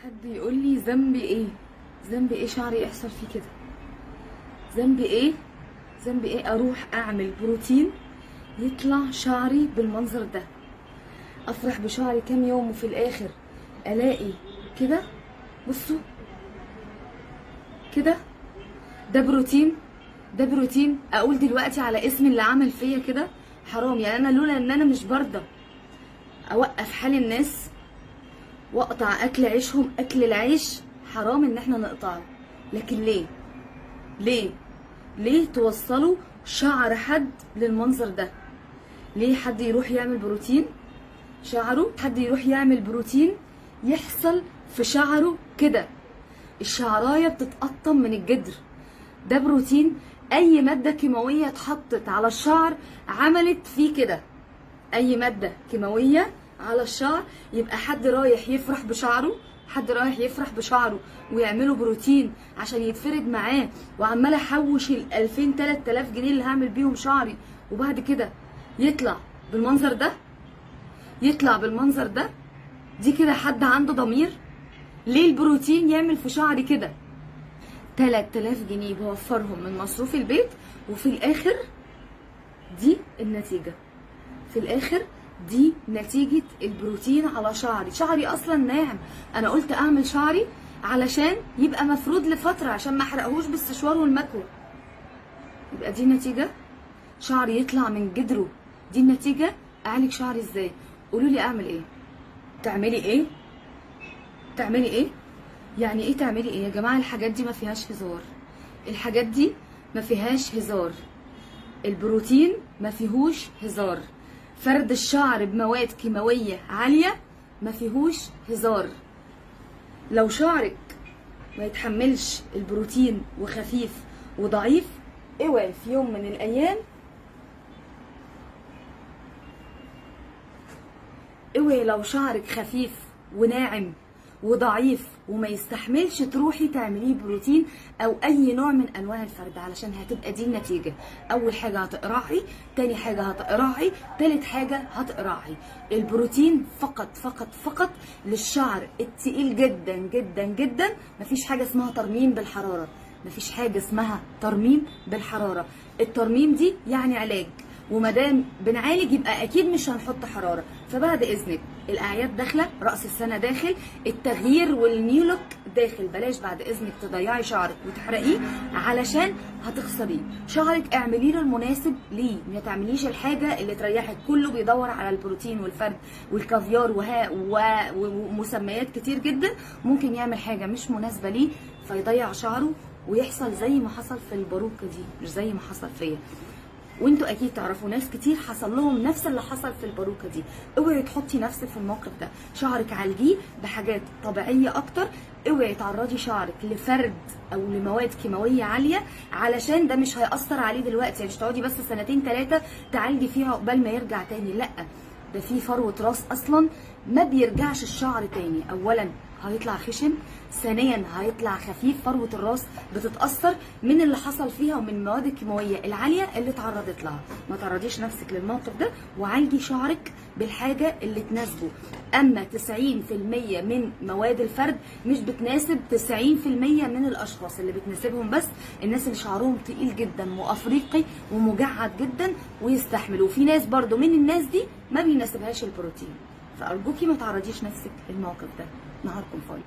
حد يقول لي ذنبي ايه؟ ذنبي ايه شعري يحصل فيه كده؟ ذنبي ايه؟ ذنبي ايه اروح اعمل بروتين يطلع شعري بالمنظر ده؟ افرح بشعري كام يوم وفي الاخر الاقي كده. بصوا كده، ده بروتين؟ ده بروتين؟ اقول دلوقتي على اسم اللي عمل فيا كده؟ حرام. يعني انا لولا ان انا مش برضى اوقف حال الناس واقطع اكل عيشهم، اكل العيش حرام ان احنا نقطعه. لكن ليه؟ ليه توصلوا شعر حد للمنظر ده؟ ليه حد يروح يعمل بروتين شعره، حد يروح يعمل بروتين يحصل في شعره كده؟ الشعرايه بتتقطم من الجدر. ده بروتين؟ اي ماده كيماويه اتحطت على الشعر عملت فيه كده. اي ماده كيماويه على الشعر. يبقى حد رايح يفرح بشعره، حد رايح يفرح بشعره ويعمله بروتين عشان يتفرد معاه، وعمال احوش ال 2000 3000 جنيه اللي هعمل بيهم شعري، وبعد كده يطلع بالمنظر ده؟ يطلع بالمنظر ده؟ دي كده حد عنده ضمير؟ ليه البروتين يعمل في شعري كده؟ 3000 جنيه بوفرهم من مصروف البيت، وفي الاخر دي النتيجة. في الاخر دي نتيجة البروتين على شعري. شعري اصلا ناعم، انا قلت اعمل شعري علشان يبقى مفرود لفترة عشان ما احرقهوش بالسشوار والمكوى. يبقى دي النتيجة؟ شعري يطلع من جدره، دي النتيجة؟ اعالج شعري ازاي؟ قولوا لي اعمل ايه؟ تعملي ايه؟ تعملي ايه؟ يعني ايه تعملي ايه يا جماعة؟ الحاجات دي ما فيهاش هزار. الحاجات دي ما فيهاش هزار. البروتين ما فيهوش هزار. فرد الشعر بمواد كيماوية عالية ما فيهوش هزار. لو شعرك ما يتحملش البروتين وخفيف وضعيف، اوعي في يوم من الايام، اوعي لو شعرك خفيف وناعم وضعيف وما يستحملش تروحي تعمليه بروتين او اي نوع من انواع الفرد، علشان هتبقى دي النتيجه. اول حاجه هتقرعي، تاني حاجه هتقرعي، تالت حاجه هتقرعي. البروتين فقط فقط فقط للشعر التقيل جدا جدا جدا. مفيش حاجه اسمها ترميم بالحراره، مفيش حاجه اسمها ترميم بالحراره. الترميم دي يعني علاج، ومادام بنعالج يبقى اكيد مش هنحط حراره. فبعد اذنك، الاعياد داخله، راس السنه داخل، التغيير والنيو لوك داخل، بلاش بعد اذنك تضيعي شعرك وتحرقيه علشان هتخسريه. شعرك اعمليه له المناسب ليه، ما تعمليش الحاجه اللي تريحك. كله بيدور على البروتين والفرد والكافيار ومسميات كتير جدا، ممكن يعمل حاجه مش مناسبه ليه فيضيع شعره ويحصل زي ما حصل في الباروكه دي، مش زي ما حصل فيا. وانتوا اكيد تعرفوا ناس كتير حصل لهم نفس اللي حصل في الباروكه دي. اوعي تحطي نفسك في الموقف ده. شعرك عالجيه بحاجات طبيعيه اكتر. اوعي تعرضي شعرك لفرد او لمواد كيماويه عاليه، علشان ده مش هيأثر عليه دلوقتي. يعني مش تقعدي بس سنتين 3 تعالجي فيها عقبال ما يرجع تاني، لا، ده في فروه راس اصلا ما بيرجعش الشعر تاني. اولا هيطلع خشن، ثانيا هيطلع خفيف. فروه الراس بتتاثر من اللي حصل فيها ومن المواد الكيماويه العاليه اللي اتعرضت لها. ما تعرضيش نفسك للموقف ده، وعالجي شعرك بالحاجه اللي تناسبه. اما 90% من مواد الفرد مش بتناسب 90% من الاشخاص. اللي بتناسبهم بس الناس اللي شعرهم تقيل جدا وافريقي ومجعد جدا ويستحملوا. وفي ناس برضو من الناس دي ما بيناسبهاش البروتين. فارجوكي ما تعرضيش نفسك للموقف ده. نهاركم فاضي.